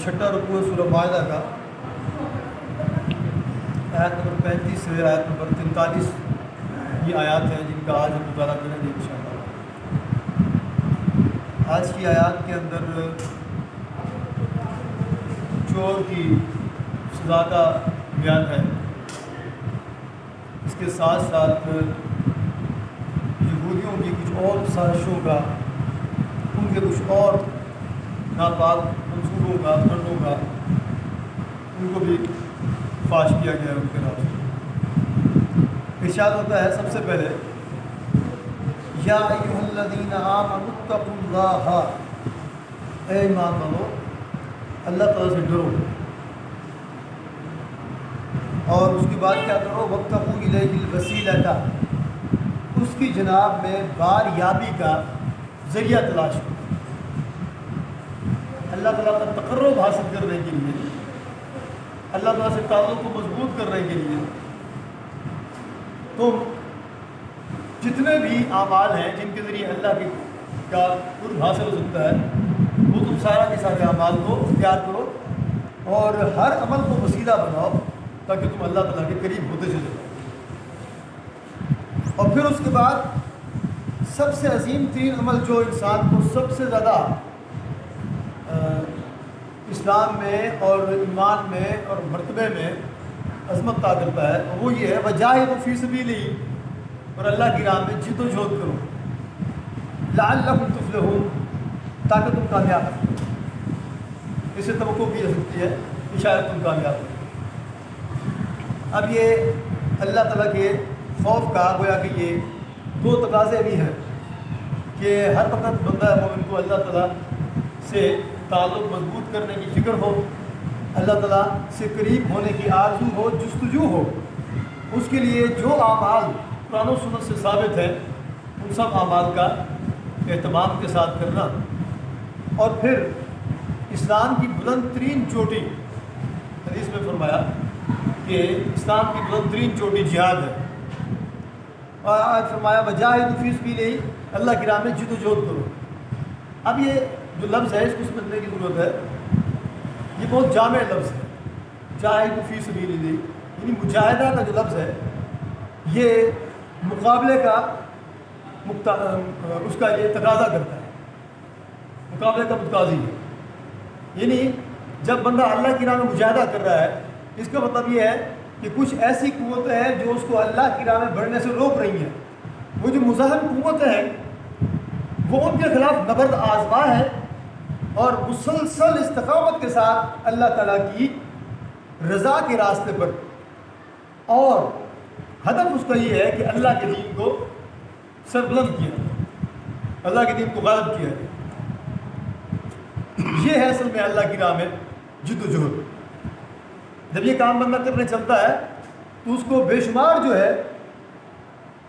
چھٹا رکوع ہے سورہ مائدہ کا، آیت نمبر 35 سے آیت نمبر 43 یہ آیات ہیں جن کا آج ہم مطالعہ کریں گے انشاءاللہ۔ آج کی آیات کے اندر چور کی سزا کا بیان ہے، اس کے ساتھ ساتھ یہودیوں کی کچھ اور سازشوں کا، ان کے کچھ اور ناپاک منصوبوں کا، فنڈوں کا، ان کو بھی فاش کیا گیا ہے ان کے نام سے۔ ارشاد ہوتا ہے سب سے پہلے یا ایھا الذین آمنوا اتقوا اللہ، اے ایمان والو اللہ تعالیٰ سے ڈرو، اور اس کی بات کیا کرو، وابتغوا الیہ الوسیلۃ، اس کی جناب میں بار یابی کا ذریعہ تلاش کرو، اللہ تعالیٰ کا تقرب حاصل کرنے کے لیے، اللہ تعالیٰ سے تعلق کو مضبوط کرنے کے لیے تم جتنے بھی اعمال ہیں جن کے ذریعے اللہ کا قرب حاصل ہو سکتا ہے وہ تم سارا کے سارے اعمال کو اختیار کرو اور ہر عمل کو وسیلہ بناؤ تاکہ تم اللہ تعالیٰ کے قریب ہوتے چلے۔ اور پھر اس کے بعد سب سے عظیم ترین عمل جو انسان کو سب سے زیادہ اسلام میں اور ایمان میں اور مرتبے میں عظمت عطا کرتا ہے وہ یہ ہے وجاہدوا فی سبیلہ، اور اللہ کی راہ میں جد و جہد کرو، لعلکم تفلحون، تاکہ تم کامیاب ہو۔ اسے توقع کی جا سکتی ہے کہ شاید تم کامیاب ہو۔ اب یہ اللہ تعالیٰ کے خوف کا گویا کہ یہ دو تقاضے بھی ہیں کہ ہر وقت بندہ مومن کو اللہ تعالیٰ سے تعلق مضبوط کرنے کی فکر ہو، اللہ تعالیٰ سے قریب ہونے کی آرزو ہو، جستجو ہو، اس کے لیے جو اعمال قرآن و سنت سے ثابت ہے ان سب اعمال کا اہتمام کے ساتھ کرنا، اور پھر اسلام کی بلند ترین چوٹی، حدیث میں فرمایا کہ اسلام کی بلند ترین چوٹی جہاد ہے، اور آج فرمایا وجاہدوا فی سبیلہ، اللہ کی راہ میں جد و جہد کرو۔ اب یہ جو لفظ ہے اس کو سمجھنے کی ضرورت ہے، یہ بہت جامع لفظ ہے، جاہدوا فی سبیلہ، یعنی مجاہدہ کا جو لفظ ہے یہ مقابلے کا اس کا یہ تقاضا کرتا ہے، مقابلے کا متقاضی ہے۔ یعنی جب بندہ اللہ کی راہ میں مجاہدہ کر رہا ہے، اس کا مطلب یہ ہے کہ کچھ ایسی قوتیں ہیں جو اس کو اللہ کی راہ میں بڑھنے سے روک رہی ہیں۔ وہ جو مزاحم قوتیں ہیں وہ ان کے خلاف نبرد آزما ہے، اور مسلسل استقامت کے ساتھ اللہ تعالیٰ کی رضا کے راستے پر، اور ہدف اس کا یہ ہے کہ اللہ کے دین کو سربلند کیا، اللہ کے دین کو غالب کیا۔ یہ ہے اصل میں اللہ کی راہ میں جد و جہد۔ جب یہ کام بندہ کرنے چلتا ہے تو اس کو بے شمار جو ہے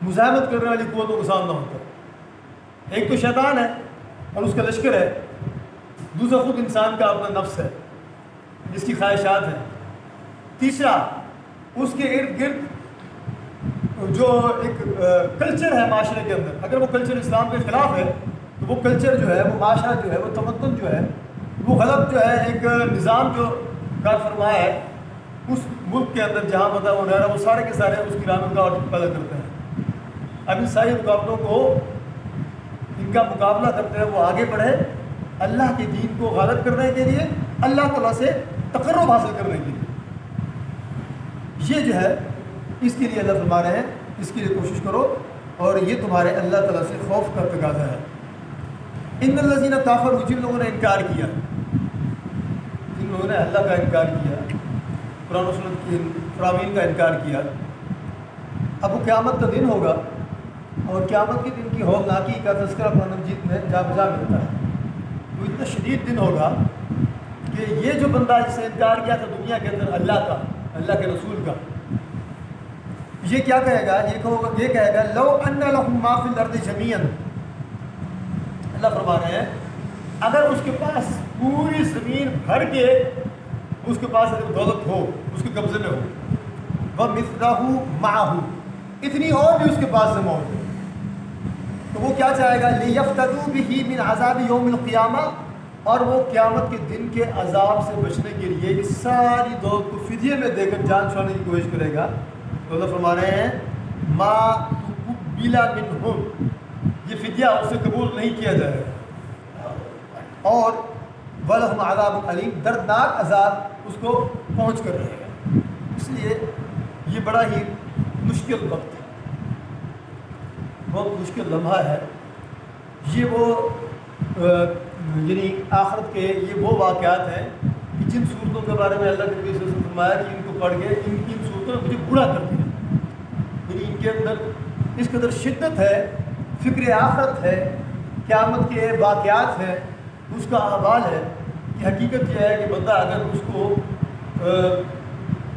مزاحمت کرنے والی قوتوں کا سامنا ہوتا ہے۔ ایک تو شیطان ہے اور اس کا لشکر ہے، دوسرا خود انسان کا اپنا نفس ہے جس کی خواہشات ہیں، تیسرا اس کے ارد گرد جو ایک کلچر ہے معاشرے کے اندر، اگر وہ کلچر اسلام کے خلاف ہے تو وہ کلچر جو ہے، وہ معاشرہ جو ہے، وہ تمدن جو ہے، وہ غلط جو ہے ایک نظام جو کار فرمایا ہے اس ملک کے اندر جہاں بندہ وہ رہ رہا ہے، وہ سارے کے سارے اس کی راہ میں رکاوٹ پیدا کرتے ہیں۔ اب ان ساری رکاوٹوں کو ان کا مقابلہ کرتے ہیں وہ آگے بڑھے اللہ کے دین کو غالب کرنے کے لیے، اللہ تعالیٰ سے تقرب حاصل کرنے کے لیے۔ یہ جو ہے اس کے لیے اللہ فرما رہے ہیں، اس کے لیے کوشش کرو، اور یہ تمہارے اللہ تعالیٰ سے خوف کا تقاضا ہے۔ ان الذین کفروا، جن لوگوں نے انکار کیا، جن لوگوں نے اللہ کا انکار کیا، قرآن و سنت کی فرامین کا انکار کیا، اب وہ قیامت کا دن ہوگا، اور قیامت کے دن کی ہولناکی کا تذکرہ قرآن مجید میں جا بجا ملتا ہے۔ وہ اتنا شدید دن ہوگا کہ یہ جو بندہ جس نے انکار کیا تھا دنیا کے اندر اللہ کا، اللہ کے رسول کا، یہ کیا کہے گا؟ یہ کہے گا لو ان لہم ما فی الارض جمیعا، اللہ فرما رہے ہیں اگر اس کے پاس پوری زمین بھر کے اس کے پاس اگر دولت ہو، اس کے قبضے میں ہو، وَمِثْلَهُ مَعَهُ، اتنی اور بھی اس کے پاس جمع ہو، تو وہ کیا چاہے گا؟ لِيَفْتَدُوا بِهِ مِنْ عَذَابِ يَوْمِ الْقِيَامَةِ، اور وہ قیامت کے دن کے عذاب سے بچنے کے لیے اس ساری دولت کو فدیے میں دے کر جان چھڑانے کی کوشش کرے گا۔ تو اللہ فرما رہے ہیں مَا تُقُبِّلَ مِنْهُمْ، یہ فدیہ اس سے قبول نہیں کیا جائے گا، اور وَلَهُمْ عَذَابٌ عَلِيمٌ، دردناک عذاب اس کو پہنچ کر رہے گا۔ اس لیے یہ بڑا ہی مشکل وقت ہے، بہت مشکل لمحہ ہے۔ یہ وہ یعنی آخرت کے یہ وہ واقعات ہیں کہ جن صورتوں کے بارے میں اللہ کے نبی صلی اللہ علیہ وسلم نے فرمایا کہ ان کو پڑھ کے ان صورتوں نے مجھے بوڑھا کر دیا، یعنی ان کے اندر اس قدر شدت ہے، فکر آخرت ہے، قیامت کے واقعات ہیں، اس کا احوال ہے کہ حقیقت یہ ہے کہ بندہ اگر اس کو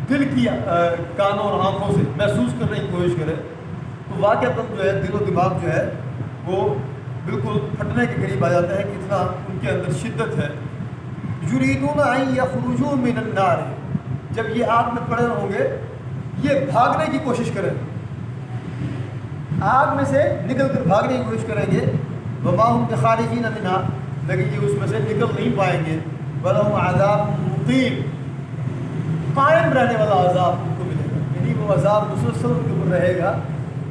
دل کی کانوں اور آنکھوں سے محسوس کرنے کی کوشش کرے تو واقعتاً جو ہے دل و دماغ جو ہے وہ بالکل پھٹنے کے قریب آ جاتا ہے کہ اتنا ان کے اندر شدت ہے۔ یریدون ان یخرجوا من النار، جب یہ آگ میں پڑے ہوں گے یہ بھاگنے کی کوشش کریں، آگ میں سے نکل کر بھاگنے کی کوشش کریں گے، وما هم بخارجین منہا، لیکن یہ اس میں سے نکل نہیں پائیں گے، ولہم عذاب مقیم، قائم رہنے والا عذاب ان کو ملے گا، یعنی وہ عذاب مسلسل ان کے اوپر رہے گا،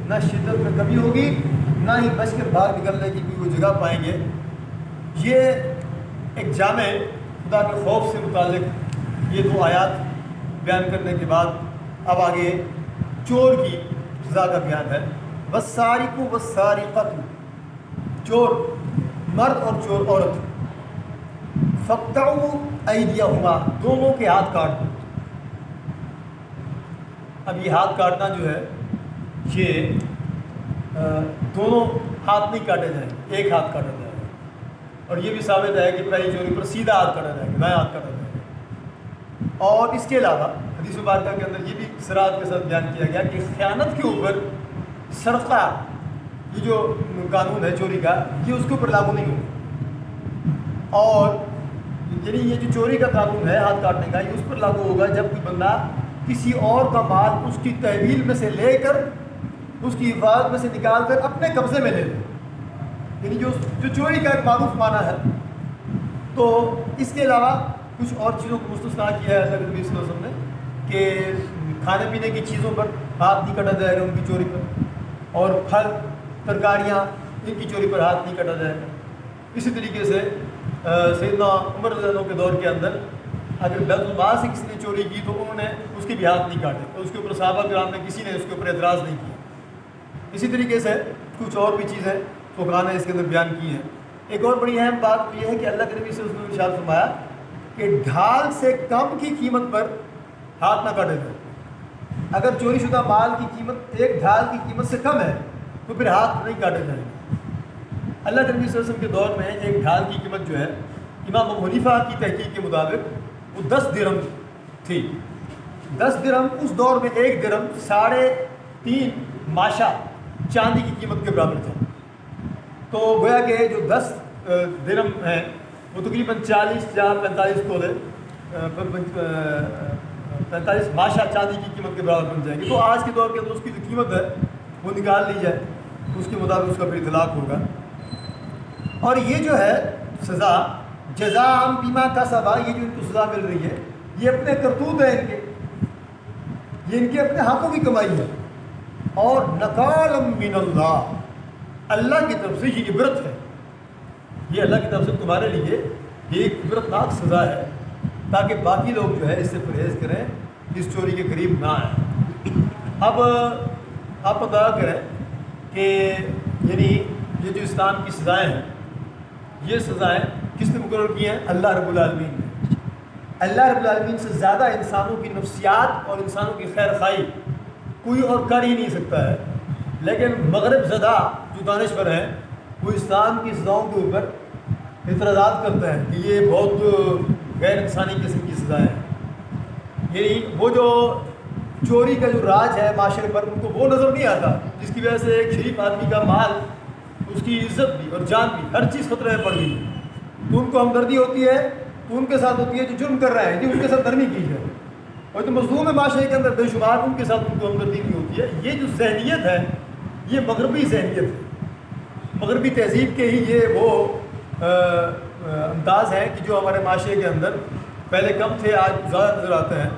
نہ شدت میں کمی ہوگی، نہ ہی بچ کر باہر نکلنے کی کوئی وہ جگہ پائیں گے۔ یہ ایک جامع خدا کے خوف سے متعلق یہ دو آیات بیان کرنے کے بعد اب آگے چور کی سزا کا بیان ہے۔ والسارق والسارقۃ، چور مرد اور چور عورت، فاقطعوا ایدیہما، دونوں کے ہاتھ کاٹ دو۔ اب یہ ہاتھ کاٹنا جو ہے یہ دونوں ہاتھ نہیں کاٹے جائیں گے، ایک ہاتھ کاٹا جائے گا، اور یہ بھی ثابت ہے کہ پہلی چوری پر سیدھا ہاتھ کاٹا جائے گا، دائیں ہاتھ کاٹا جائے گا۔ اور اس کے علاوہ حدیث مبارکہ کے اندر یہ بھی صراحت کے ساتھ بیان کیا گیا کہ خیانت کے اوپر سرقہ، یہ جو قانون ہے چوری کا، یہ اس کے اوپر لاگو نہیں ہوگا، اور یعنی یہ جو چوری کا قانون ہے ہاتھ کاٹنے کا، یہ اس پر لاگو ہوگا جب کوئی بندہ کسی اور کا مال اس کی تحویل میں سے لے کر، اس کی حفاظت میں سے نکال کر اپنے قبضے میں لے لے، یعنی جو چوری کا ایک معروف معنی ہے۔ تو اس کے علاوہ کچھ اور چیزوں کو مستثنا کیا ہے اللہ نبی صلی اللہ علیہ وسلم نے کہ کھانے پینے کی چیزوں پر ہاتھ نہیں کاٹا جائے گا ان کی چوری پر، اور پھل ترکاریاں ان کی چوری پر ہاتھ نہیں کاٹا جائے گا۔ اسی طریقے سے سیدنا عمر رضی اللہ عنہ کے دور کے اندر اگر بیت المال سے کسی نے چوری کی تو انہوں نے اس کے بھی ہاتھ نہیں کاٹے، اور اس کے اوپر صحابہ کرام نے کسی نے اس کے اوپر اعتراض نہیں کیا۔ اسی طریقے سے کچھ اور بھی چیزیں فقہاء نے اس کے اندر بیان کی ہیں۔ ایک اور بڑی اہم بات یہ ہے کہ اللہ کے نبی صلی اللہ علیہ وسلم نے ارشاد فرمایا کہ ڈھال سے کم کی قیمت پر ہاتھ نہ کاٹے جائے۔ اگر چوری شدہ مال کی قیمت ایک ڈھال کی قیمت سے کم ہے تو پھر ہاتھ نہیں کاٹے جائیں گے۔ اللہ کے نبی صلی اللہ علیہ وسلم کے دور میں ایک ڈھال کی قیمت جو ہے امام ابو حنیفہ کی تحقیق کے مطابق وہ 10 درہم تھی۔ 10 درہم اس دور میں ایک درہم 3.5 ماشا چاندی کی قیمت کے برابر تھا۔ تو گویا کہ جو 10 درہم ہیں وہ تقریباً 40 یا 45 تولے 45 ماشا چاندی کی قیمت کے برابر بن جائیں گے۔ تو آج کے دور کے اندر اس کی جو قیمت ہے وہ نکال لی جائے، اس کے مطابق اس کا پھر اطلاق ہوگا۔ اور یہ جو ہے سزا جزاء بما کسبا، یہ جو ان کو سزا مل رہی ہے یہ اپنے کرتوت ہے ان کے، یہ ان کے اپنے ہاتھوں کی کمائی ہے، اور نکالا من اللہ، اللہ کی طرف سے یہ عبرت ہے، یہ اللہ کی طرف سے تمہارے لیے یہ ایک عبرتناک سزا ہے، تاکہ باقی لوگ جو ہے اس سے پرہیز کریں، اس چوری کے قریب نہ آئیں۔ اب آپ اندازہ کریں کہ یعنی یہ جو اسلام کی سزائیں ہیں، یہ سزائیں کس نے مقرر کی ہیں؟ اللہ رب العالمین نے۔ اللہ رب العالمین سے زیادہ انسانوں کی نفسیات اور انسانوں کی خیر خواہی کوئی اور کر ہی نہیں سکتا ہے، لیکن مغرب زدہ جو دانشور ہیں وہ اسلام کی سزاؤں کے اوپر اعتراضات کرتے ہیں کہ یہ بہت غیر انسانی قسم کی سزائیں ہیں۔ یعنی وہ جو چوری کا جو راج ہے معاشرے پر ان کو وہ نظر نہیں آتا، جس کی وجہ سے ایک شریف آدمی کا مال، اس کی عزت بھی اور جان بھی، ہر چیز خطرے میں پڑ گئی ہے، تو ان کو ہمدردی ہوتی ہے تو ان کے ساتھ ہوتی ہے جو جرم کر رہے ہیں کہ ان کے ساتھ نرمی کی جائے، اور جو مظلوم ہے معاشرے کے اندر بے شمار ان کے ساتھ ان کو ہمدردی بھی ہوتی ہے۔ یہ جو ذہنیت ہے یہ مغربی ذہنیت ہے، مغربی تہذیب کے ہی یہ وہ انداز ہیں کہ جو ہمارے معاشرے کے اندر پہلے کم تھے آج زیادہ نظر آتے ہیں۔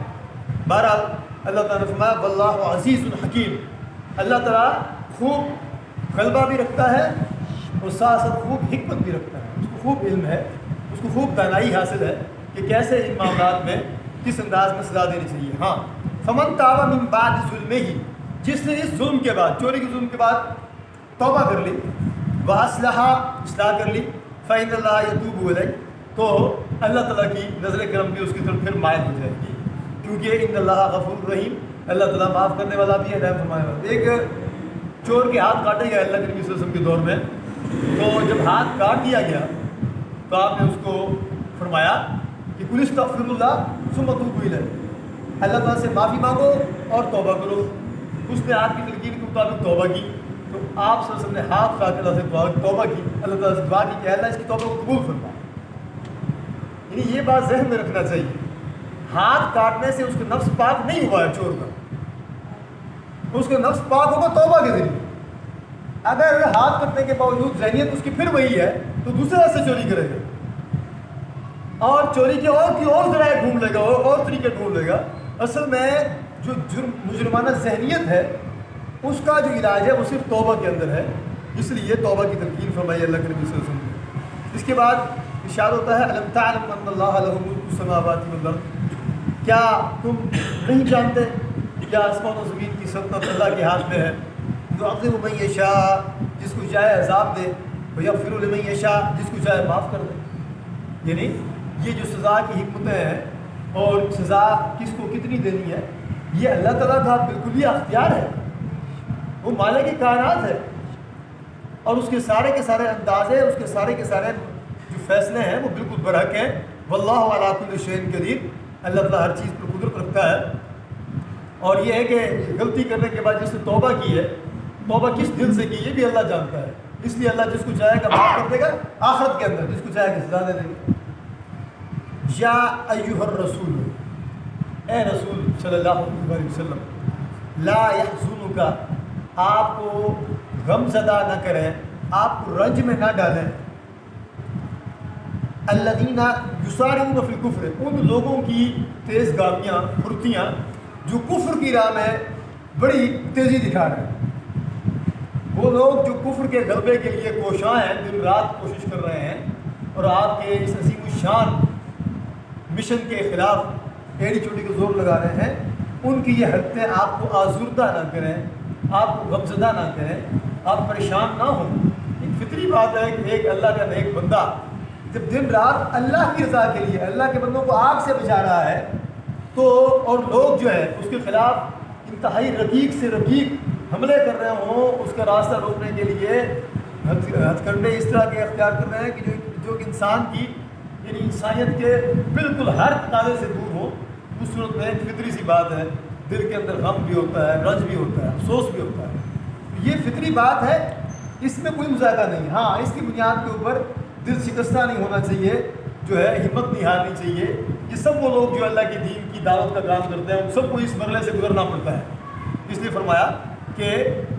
بہرحال اللہ تعالیٰ نے فرمایا واللہ عزیز الحکیم، اللہ تعالیٰ خوب غلبہ بھی رکھتا ہے اور ساتھ ساتھ خوب حکمت بھی رکھتا ہے، اس کو خوب علم ہے، اس کو خوب دانائی حاصل ہے کہ کیسے ان معاملات میں کس انداز میں سزا دینی چاہیے۔ ہاں فمن تاب من بعد ظلمہ، جس نے اس ظلم کے بعد، چوری کے ظلم کے بعد توبہ کر لی، واصلح، اصلاح کر لی، فإن اللہ یتوب الیہ، تو اللہ تعالیٰ کی نظر کرم بھی اس کی طرف پھر مائل ہو جائے گی، کیونکہ ان اللہ غفور رحیم، اللہ تعالیٰ معاف کرنے والا بھی ہے، رحم فرمانے والا۔ ایک چور کے ہاتھ کاٹے گئے اللہ کے نبی صلی اللہ علیہ وسلم کے دور میں، تو جب ہاتھ کاٹ دیا گیا تو آپ نے اس کو فرمایا کہ قل استغفروا اللہ ثم توبوا الیہ، اللہ تعالیٰ سے معافی مانگو اور توبہ کرو۔ اس نے آپ کی تلقین کے مطابق توبہ کی، تو آپ صلی اللہ علیہ وسلم نے ہاتھ اٹھا کے اللہ سے توبہ کی، اللہ تعالیٰ سے دعا کی کہ اللہ اس کی توبہ کو قبول فرما۔ یعنی یہ بات ذہن میں رکھنا چاہیے، ہاتھ کاٹنے سے اس کا نفس پاک نہیں ہوا ہے چور کا، اس کا نفس پاک ہوگا توبہ کے ذریعے۔ اگر ہاتھ کٹنے کے باوجود ذہنیت اس کی پھر وہی ہے تو دوسرے راستے چوری کرے گا اور چوری کے اور ذرائع ڈھونڈ لے گا اور طریقے ڈھونڈ لے گا۔ اصل میں جو مجرمانہ ذہنیت ہے اس کا جو علاج ہے وہ صرف توبہ کے اندر ہے، اس لیے توبہ کی تلقین فرمائی اللہ کے نبی صلی اللہ علیہ وسلم نے۔ اس کے بعد ارشاد ہوتا ہے الم تعلم ان اللہ لہ ملک السماوات والارض، کیا تم نہیں جانتے کیا آسمان و زمین کی سلطنت اللہ کے ہاتھ میں ہے؟ یعذب من یشاء، جس کو چاہے عذاب دے، ویغفر لمن یشاء، جس کو چاہے معاف کر دے۔ یعنی یہ جو سزا کی حکمتیں ہیں اور سزا کس کو کتنی دینی ہے یہ اللہ تعالیٰ کا بالکل ہی اختیار ہے، وہ مالک کائنات ہے، اور اس کے سارے اندازے، اس کے سارے جو فیصلے ہیں وہ بالکل برحق ہیں۔ واللہ علی کل شیء قدیر، اللہ تعالیٰ ہر چیز پر قدرت رکھتا ہے۔ اور یہ ہے کہ غلطی کرنے کے بعد جس نے توبہ کی ہے، توبہ کس دل سے کی یہ بھی اللہ جانتا ہے، اس لیے اللہ جس کو چاہے گا معاف کر دے گا آخرت کے اندر، جس کو چاہے گا سزا دے دے گا۔ یا ایھا الرسول، اے رسول صلی اللہ علیہ وسلم، لا یحزنک، آپ کو غم زدہ نہ کریں، آپ کو رنج میں نہ ڈالیں، الذین یسارعون فی الکفر، ان لوگوں کی تیز گامیاں پھرتیاں جو کفر کی راہ میں بڑی تیزی دکھا رہے ہیں، وہ لوگ جو کفر کے غلبے کے لیے کوشاں ہیں، دن رات کوشش کر رہے ہیں اور آپ کے اس عظیم الشان مشن کے خلاف ایڑی چوٹی کو زور لگا رہے ہیں، ان کی یہ حرکتیں آپ کو آزردہ نہ کریں، آپ کو غمزدہ نہ کریں، آپ پریشان نہ ہوں۔ ایک فطری بات ہے کہ ایک اللہ کا نیک بندہ جب دن رات اللہ کی رضا کے لیے اللہ کے بندوں کو آگ سے بچا رہا ہے تو اور لوگ جو ہے اس کے خلاف انتہائی رقیق سے رقیق حملے کر رہے ہوں، اس کا راستہ روکنے کے لیے ہتھ کنڈے اس طرح کے اختیار کر رہے ہیں کہ جو انسان کی یعنی انسانیت کے بالکل ہر تقاضے سے دور ہو، اس صورت میں ایک فطری سی بات ہے، دل کے اندر غم بھی ہوتا ہے، رنج بھی ہوتا ہے، افسوس بھی ہوتا ہے۔ یہ فطری بات ہے، اس میں کوئی مذاکرہ نہیں۔ ہاں، اس کی بنیاد کے اوپر دل شکستہ نہیں ہونا چاہیے، جو ہے ہمت نہیں ہارنی چاہیے۔ یہ سب وہ لوگ جو اللہ کے دین کی دعوت کا کام کرتے ہیں ان سب کو اس مرحلے سے گزرنا پڑتا ہے، اس لیے فرمایا کہ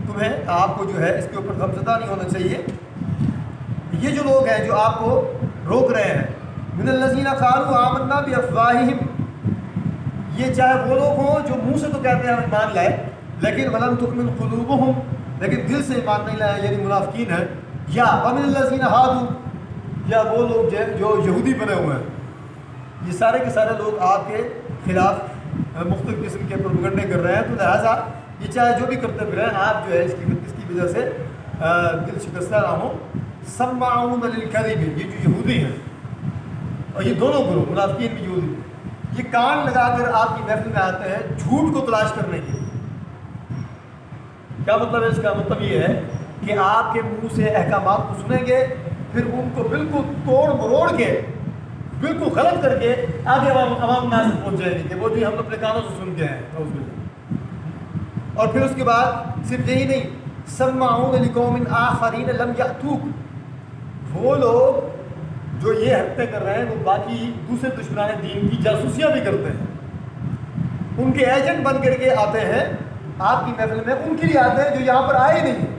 تمہیں آپ کو جو ہے اس کے اوپر غمزدہ نہیں ہونا چاہیے۔ یہ جو لوگ ہیں جو آپ کو روک رہے ہیں، من الذین قالوا آمنا بافواہہم، یہ چاہے وہ لوگ ہوں جو منہ سے تو کہتے ہیں ہم ایمان لائے لیکن ولم تؤمن قلوبہم، لیکن دل سے ایمان نہیں لائے، یعنی منافقین ہیں، یا ومن الذین ہادوا، یا وہ لوگ جو یہودی بنے ہوئے ہیں، یہ سارے کے سارے لوگ آپ کے خلاف مختلف قسم کے پروپیگنڈے کر رہے ہیں، تو لہٰذا یہ چاہے جو بھی کرتے پھریں آپ جو ہے اس کی وجہ سے دل شکستہ نہ ہوں۔ سماعون للکذب، یہ جو یہودی ہیں اور یہ دونوں گروہ منافقین بھی یہودی، یہ کان لگا کر آپ کی محفل میں آتے ہیں جھوٹ کو تلاش کرنے کے لیے۔ کیا مطلب ہے اس کا؟ مطلب یہ ہے کہ آپ کے منہ سے احکامات کو سنیں گے، پھر ان کو بالکل توڑ مروڑ کے بالکل غلط کر کے آگے عوام ناس پہنچ جائیں گے کہ وہ جو ہم اپنے کانوں سے سن کے ہیں۔ اور پھر اس کے بعد صرف یہی نہیں، سماعون لقوم آخرین لم یأتوک، وہ لوگ جو یہ حرکتیں کر رہے ہیں وہ باقی دوسرے دشمنان دین کی جاسوسیاں بھی کرتے ہیں، ان کے ایجنٹ بن کر کے آتے ہیں آپ کی محفل میں، ان کے لیے آتے ہیں جو یہاں پر آئے نہیں ہیں،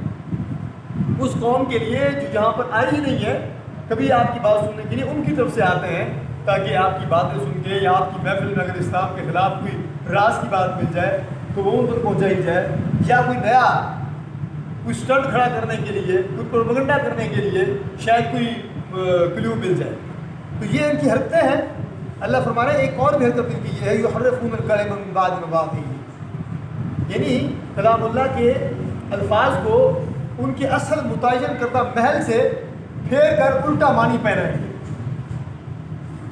اس قوم کے لیے جو یہاں پر آئی ہی نہیں ہے کبھی آپ کی بات سننے کے لیے، ان کی طرف سے آتے ہیں تاکہ آپ کی باتیں سن کے یا آپ کی محفل میں اگر اسلام کے خلاف کوئی راز کی بات مل جائے تو وہ ان تک پہنچائی جائے، یا کوئی نیا کوئی اسٹنٹ کھڑا کرنے کے لیے، کوئی پروپیگنڈا کرنے کے لیے شاید کوئی کلیو مل جائے۔ تو یہ ان کی حرکتیں ہیں۔ اللہ فرما رہے ہیں ایک اور بھی حرکت ان کی یہ ہے، یحرفون الکلم من بعد مواضعہ، یعنی کلام اللہ کے الفاظ کو ان کے اصل متعین کردہ محل سے پھیر کر الٹا معنی پہنائیں گے،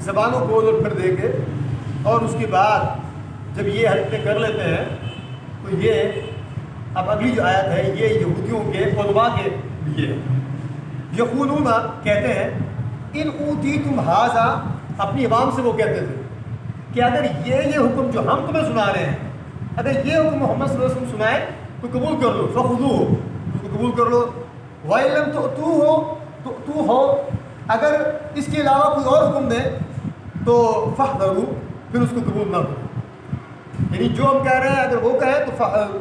زبانوں کو ادھر پھر دے کے، اور اس کے بعد جب یہ حرکتیں کر لیتے ہیں تو یہ اب اگلی جو آیت ہے یہ یہودیوں کے علماء کے لیے یقولون کہتے ہیں، ان اوتیتم ھذا، اپنی عوام سے وہ کہتے تھے کہ اگر یہ حکم جو ہم تمہیں سنا رہے ہیں، اگر یہ حکم محمد صلی اللہ علیہ وسلم سنائے تو قبول کر لو، فخذوہ، اس کو قبول کر لو، وَإِن لَّمْ تُؤْتُوهُ، اگر اس کے علاوہ کوئی اور حکم دیں تو فاحذروا، پھر اس کو قبول نہ کرو، یعنی جو ہم کہہ رہے ہیں اگر وہ کہے تو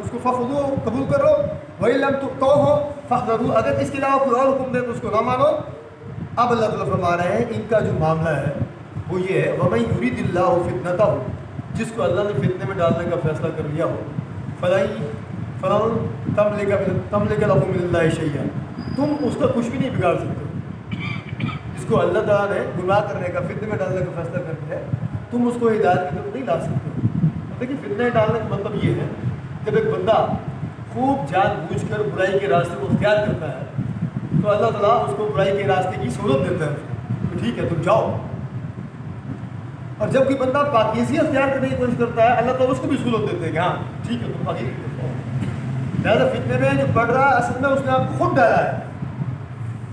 اس کو فخذوہ، قبول کرو، وَإِن لَّمْ تُؤْتُوهُ فاحذروا، اگر اس کے علاوہ کوئی اور حکم دے تو اس کو نہ مانو۔ اب اللہ تعالیٰ فرما رہے ہیں ان کا جو معاملہ ہے وہ یہ ہے، وَمَن يُرِدِ اللَّهُ فِتْنَتَهُ، جس کو اللہ نے فتنے میں ڈالنے کا فیصلہ کر لیا ہو، فَلَن تَمْلِكَ لَهُ مِنَ اللَّهِ شَيْئًا، تم اس کا کچھ بھی نہیں بگاڑ سکتے، جس کو اللہ تعالیٰ نے گمراہ کرنے کا فتنے میں ڈالنے کا فیصلہ کر لیا ہے، تم اس کو ہدایت کی طرف نہیں لا سکتے۔ دیکھیے فتنے ڈالنے کا مطلب یہ ہے جب ایک بندہ خوب جان بوجھ کر برائی کے راستے کو اختیار کرتا ہے تو اللہ تعالیٰ اس کو برائی کے راستے کی سہولت دیتا ہے کہ ٹھیک ہے تم جاؤ، اور جب کوئی بندہ پاکیزی اختیار کرنے کی کوشش کرتا ہے اللہ تعالیٰ اس کو بھی سہولت دیتے ہیں کہ ہاں ٹھیک ہے تم پاکیزی کرو۔ لہٰذا فتنے میں جو پڑھ رہا ہے اصل میں اس نے آپ کو خود ڈالا ہے،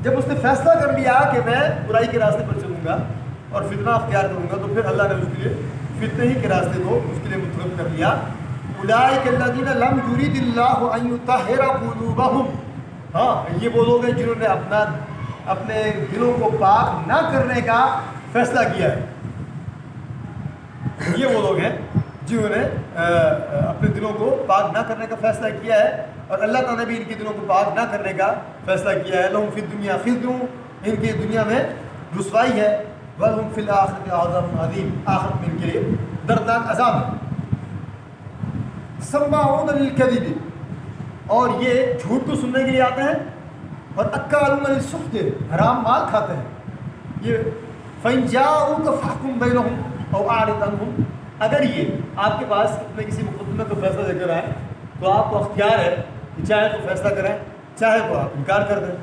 جب اس نے فیصلہ کر لیا کہ میں برائی کے راستے پر چلوں گا اور فتنہ اختیار کروں گا تو پھر اللہ نے اس کے لیے فتنے ہی کے راستے کو اس کے لیے منتخب کر لیا۔ اولئک الذین لم یرد اللہ ان یطہر قلوبہم، ہاں یہ وہ لوگ ہیں جنہوں نے اپنے دلوں کو پاک نہ کرنے کا فیصلہ کیا ہے، یہ وہ لوگ ہیں جنہوں نے اپنے دلوں کو پاک نہ کرنے کا فیصلہ کیا ہے، اور اللہ تعالیٰ نے بھی ان کے دلوں کو پاک نہ کرنے کا فیصلہ کیا ہے۔ لہم فی الدنیا خزی، ان کی دنیا میں رسوائی ہے، ولہم فی الآخرۃ عذاب عظیم، آخرت میں ان کے لیے دردناک عذاب ہے۔ سماعون للکذب، اور یہ جھوٹ کو سننے کے لیے آتے ہیں، اور اکالون للسحت، حرام مال کھاتے ہیں۔ یہ فَإِن جَاءُوكَ فَاحْكُم بَيْنَهُمْ أَوْ أَعْرِضْ عَنْهُمْ، اگر یہ آپ کے پاس اپنے کسی مقدمے کو فیصلہ دے کر آئے تو آپ کو اختیار ہے کہ چاہے تو فیصلہ کریں، چاہے تو آپ انکار کر دیں۔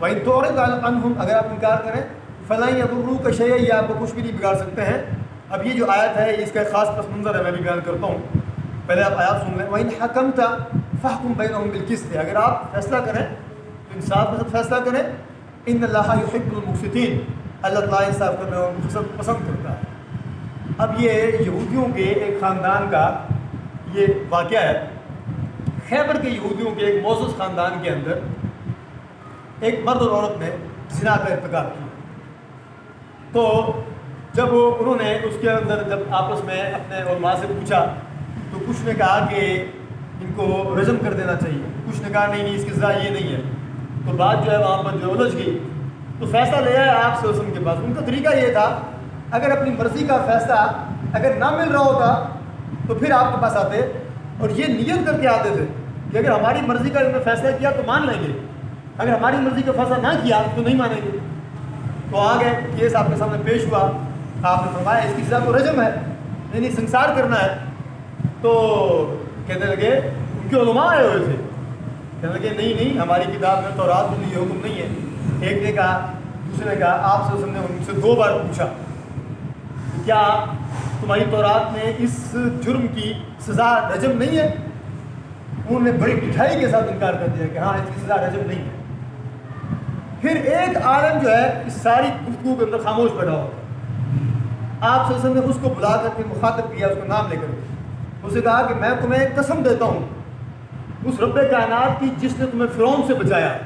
وَإِن تُعْرِضْ عَنْهُمْ، اگر آپ انکار کریں فَلَن يَضُرُّوكَ شَيْئًا، یہ آپ کو کچھ بھی نہیں بگاڑ سکتے ہیں۔ اب یہ جو آیت ہے اس کا ایک خاص پس منظر ہے، میں بھی بیان کرتا ہوں، پہلے آپ آیات سن لیں۔ وَإِن حَكَمْتَ فَاحْكُم بَيْنَهُم بِالْقِسْطِ، اگر آپ فیصلہ کریں تو انصاف کے ساتھ فیصلہ کریں۔ إِنَّ اللَّهَ يُحِبُّ الْمُقْسِطِينَ، اللہ تعالیٰ انصاف کرنے والوں کو پسند کرتا ہے۔ اب یہ یہودیوں کے ایک خاندان کا یہ واقعہ ہے۔ خیبر کے یہودیوں کے ایک معزز خاندان کے اندر ایک مرد اور عورت نے زنا کا ارتکاب کیا، تو جب انہوں نے اس کے اندر جب آپس میں اپنے علماء سے پوچھا تو کچھ نے کہا کہ ان کو رجم کر دینا چاہیے، کچھ نے کہا نہیں اس کی سزا یہ نہیں ہے۔ تو بات جو ہے وہاں پر جو الجھ گئی، تو فیصلہ لے آئے آپ سے کے پاس۔ ان کا طریقہ یہ تھا، اگر اپنی مرضی کا فیصلہ اگر نہ مل رہا ہوتا تو پھر آپ کے پاس آتے اور یہ نیت کر کے آتے تھے کہ اگر ہماری مرضی کا انہوں نے فیصلہ کیا تو مان لیں گے، اگر ہماری مرضی کا فیصلہ نہ کیا تو نہیں مانیں گے۔ تو آگے کیس آپ کے سامنے پیش ہوا، آپ نے فرمایا اس کی سزا تو رجم ہے، یعنی سنسار کرنا ہے۔ تو کہنے لگے، ان کے علماء آئے ہوئے تھے، کہنے لگے نہیں ہماری کتاب میں تورات میں یہ حکم نہیں ہے۔ ایک نے کہا، دوسرے نے کہا، آپ سے نے ان سے 2 بار پوچھا کیا تمہاری تورات میں اس جرم کی سزا رجم نہیں ہے؟ انہوں نے بڑی ڈٹھائی کے ساتھ انکار کر دیا کہ ہاں اس کی سزا رجم نہیں ہے۔ پھر ایک عالم جو ہے اس ساری گفتگو کے اندر خاموش بیٹھا ہوا، آپ سے نے اس کو بلا کر کے مخاطب کیا، اس کو نام لے کر کے اسے کہا کہ میں تمہیں قسم دیتا ہوں اس رب کائنات کی جس نے تمہیں فرعون سے بچایا،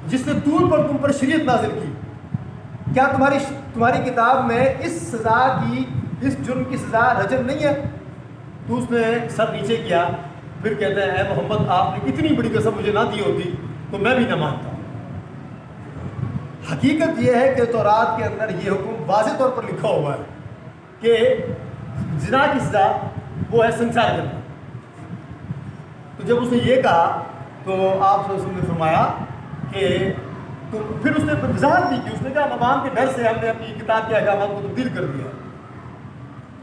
جس نے طور پر تم پر شریعت نازل کی، کیا تمہاری کتاب میں اس سزا کی، اس جرم کی سزا رجم نہیں ہے؟ تو اس نے سر نیچے کیا، پھر کہتے ہیں اے محمد آپ نے اتنی بڑی قسم مجھے نہ دی ہوتی تو میں بھی نہ مانتا۔ حقیقت یہ ہے کہ تورات کے اندر یہ حکم واضح طور پر لکھا ہوا ہے کہ زنا کی سزا وہ ہے سنسار کرنا۔ تو جب اس نے یہ کہا تو آپ صلی اللہ علیہ وسلم نے فرمایا کہ تو پھر اس نے وضاحت دی کہ اس نے کہا عوام کے ڈر سے ہم نے اپنی کتاب کے احکامات کو تبدیل کر دیا،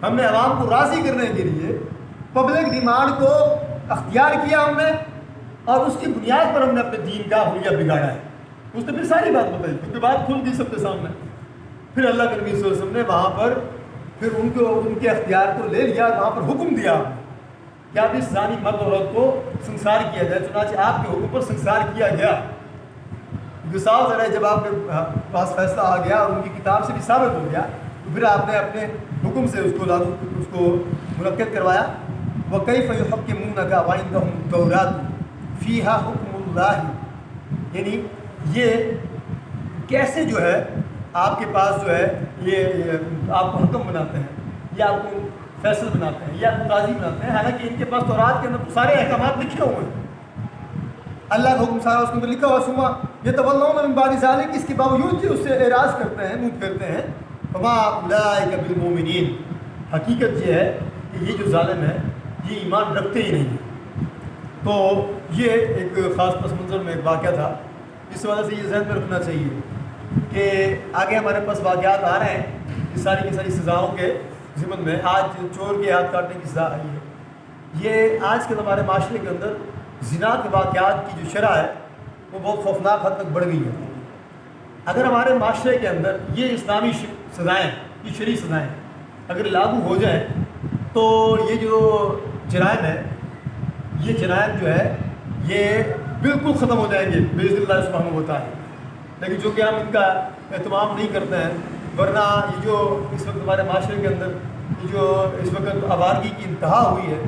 ہم نے عوام کو راضی کرنے کے لیے پبلک ڈیمانڈ کو اختیار کیا ہم نے، اور اس کی بنیاد پر ہم نے اپنے دین کا حلیہ بگاڑا ہے۔ اس نے پھر ساری بات بتائی، کیونکہ بات کھل گئی سب کے سامنے۔ پھر اللہ کے نبی صلی اللہ علیہ وسلم نے وہاں پر پھر ان کے اختیار کو لے لیا، وہاں پر حکم دیا کہ اب اس زانی مرد عورت کو سنسار کیا جائے۔ چنانچہ آپ کے حکم پر سنسار کیا گیا۔ صاف ذرا جب آپ کے پاس فیصلہ آ گیا اور ان کی کتاب سے بھی ثابت ہو گیا تو پھر آپ نے اپنے حکم سے اس کو منعقد کروایا۔ وَكَيْفَ يُحَكِّمُونَكَ وَعِندَهُمُ التَّوْرَاةُ فِيهَا حُكْمُ اللَّهِ، یعنی یہ کیسے جو ہے آپ کے پاس جو ہے یہ آپ کو حکم بناتے ہیں یا آپ کو فیصل بناتے ہیں یا آپ کو قاضی بناتے ہیں، حالانکہ ان کے پاس تورات کے اندر سارے احکامات لکھے ہوئے ہیں، اللہ کا حکم سارا اس کے اندر لکھا ہوا۔ سما یتولون من بعد ذلک، اس کے باوجود بھی اس سے اعراض کرتے ہیں، منہ پھیرتے ہیں۔ وما اولئک بالمؤمنین، حقیقت یہ ہے کہ یہ جو ظالم ہے یہ ایمان رکھتے ہی نہیں ہیں۔ تو یہ ایک خاص پس منظر میں ایک واقعہ تھا، اس وجہ سے یہ ذہن میں رکھنا چاہیے کہ آگے ہمارے پاس واقعات آ رہے ہیں اس ساری کی ساری سزاؤں کے ضمن میں۔ آج چور کے ہاتھ کاٹنے کی سزا آئی ہے۔ یہ آج کے ہمارے معاشرے کے اندر زنا کے واقعات کی جو شرح ہے وہ بہت خوفناک حد تک بڑھ گئی ہے۔ اگر ہمارے معاشرے کے اندر یہ اسلامی سزائیں، یہ شرعی سزائیں اگر لاگو ہو جائیں تو یہ جو جرائم ہے، یہ جرائم جو ہے یہ بالکل ختم ہو جائیں گے باذن اللہ سبحانہ و تعالی۔ لیکن جو کہ ہم ان کا اہتمام نہیں کرتے ہیں، ورنہ یہ جو اس وقت ہمارے معاشرے کے اندر یہ جو اس وقت آوارگی کی انتہا ہوئی ہے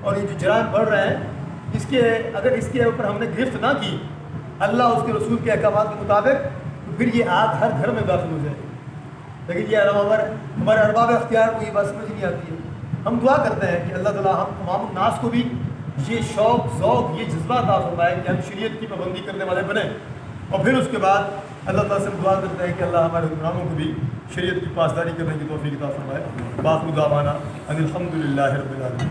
اور یہ جو جرائم بڑھ رہے ہیں، اگر اس کے اوپر ہم نے گرفت نہ کی اللہ اس کے رسول کے احکامات کے مطابق، تو پھر یہ آگ ہر گھر میں داخل ہو جائے گی۔ لیکن یہ ہمارے ارباب اختیار کو یہ بات سمجھ نہیں آتی ہے. ہم دعا کرتے ہیں کہ اللہ تعالیٰ ہم تمام الناس کو بھی یہ شوق ذوق یہ جذبہ عطا فرمائے کہ ہم شریعت کی پابندی کرنے والے بنیں. اور پھر اس کے بعد اللہ تعالیٰ سے ہم دعا کرتے ہیں کہ اللہ ہمارے حکمرانوں کو بھی شریعت کی پاسداری کرنے کی توفیق عطا فرمائے. باقی دعوانا ان الحمد للہ رب العالمین.